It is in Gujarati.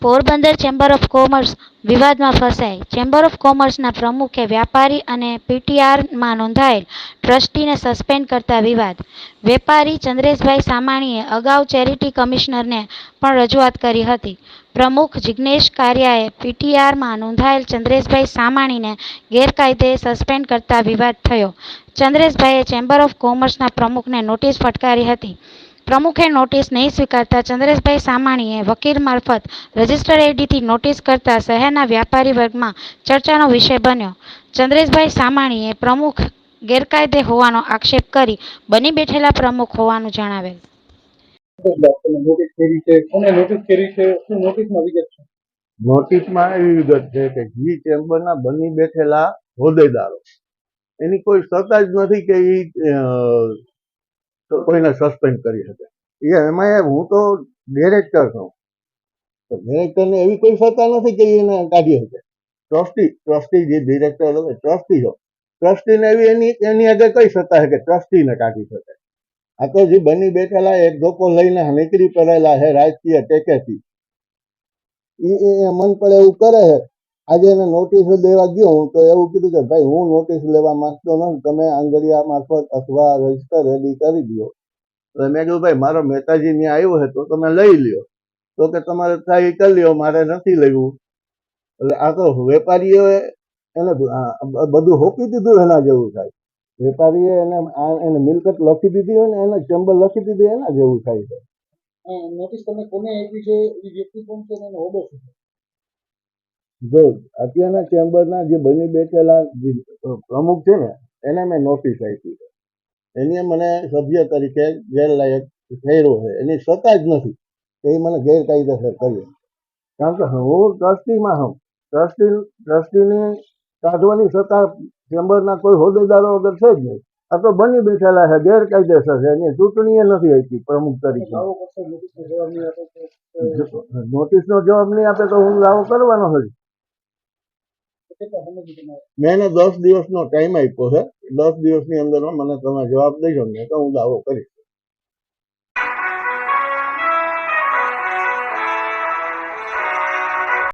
પોરબંદર ચેમ્બર ઓફ કોમર્સ વિવાદમાં ફસાઈ. ચેમ્બર ઓફ કોમર્સના પ્રમુખે વ્યાપારી અને પીટીઆરમાં નોંધાયેલ ટ્રસ્ટીને સસ્પેન્ડ કરતા વિવાદ. વેપારી ચંદ્રેશભાઈ સામાણીએ અગાઉ ચેરિટી કમિશનરને પણ રજૂઆત કરી હતી. પ્રમુખ જિગ્નેશ કારિયાએ પીટીઆરમાં નોંધાયેલ ચંદ્રેશભાઈ સામાણીને ગેરકાયદે સસ્પેન્ડ કરતા વિવાદ થયો. ચંદ્રેશભાઈએ ચેમ્બર ઓફ કોમર્સના પ્રમુખને નોટિસ ફટકારી હતી. પ્રમુખે નોટિસ નહીં સ્વીકારતા ચંદ્રેશભાઈ સામાણીએ વકીલ મારફત રજિસ્ટર આઈડીથી નોટિસ કરતા શહેરના વ્યાપારી વર્ગમાં ચર્ચાનો વિષય બન્યો. ચંદ્રેશભાઈ સામાણીએ પ્રમુખ ગેરકાયદે હોવાનો આક્ષેપ કરી બની બેઠેલા પ્રમુખ હોવાનું જણાવેલ. નોટિસમાં એવી વિગત છે કે જી ચેમ્બરના બની બેઠેલા હોદ્દેદારો એની કોઈ સત્તા જ નથી કે એ કોઈને સસ્પેન્ડ કરી શકે. એમાં હું તો ડિરેક્ટર છું, તો ડિરેક્ટરને એવી કોઈ સત્તા નથી કે એને કાઢી શકે. ટ્રસ્ટી જે ડિરેક્ટર હોય ટ્રસ્ટી હોય, ટ્રસ્ટીને એવી એની આગળ કઈ સત્તા છે કે ટ્રસ્ટીને કાઢી શકે. આ તો જે બની બેઠેલા એક ધોકો લઈને નીકળી પડેલા છે રાજકીય ટેકેથી, એ મન પડે એવું કરે છે. આજે એને નોટિસ દેવા ગયો હું તો એવું કીધું કે ભાઈ હું નોટિસ લેવા માંગતો નથી, તમે આંગળીયા મારફત અથવા રજીસ્ટર રેડી કરી દો. તો મેં કીધું ભાઈ મારો મહેતાજી ત્યાં આવ્યો છે તો તમે લઈ લ્યો. તો કે તમારે થાય કરી લ્યો, મારે નથી લેવું. એટલે આ તો વેપારીઓ એને બધું હોપી દીધું એના જેવું થાય. વેપારીએ એને મિલકત લખી દીધી હોય ને એને ચેમ્બર લખી દીધી એના જેવું થાય છે. નોટિસ તમે કોને આપી છે, એ વ્યક્તિ કોણ છે, એનો હોદ્દો શું છે? જો અત્યારના ચેમ્બરના જે બની બેઠેલા જે પ્રમુખ છે ને એને મેં નોટિસ આપી છે. એને મને સભ્ય તરીકે ગેરલાયક ઠેર્યો છે. એની સત્તા જ નથી કે એ મને ગેરકાયદેસર કર્યો. કારણ કે હું ટ્રસ્ટીમાં હું ટ્રસ્ટીની કાઢવાની સત્તા ચેમ્બરના કોઈ હોદ્દેદારો વગર છે જ નહીં. આ તો બની બેઠેલા છે, ગેરકાયદેસર છે. એની ચૂંટણી નથી આપી પ્રમુખ તરીકે. નોટિસનો જવાબ નહીં આપે તો હું દાવો કરવાનો નથી. મેં એને 10 દિવસનો ટાઈમ આપ્યો છે. 10 દિવસની અંદરમાં મને તમે જવાબ દેજો ને તો હું દાવો કરીશ.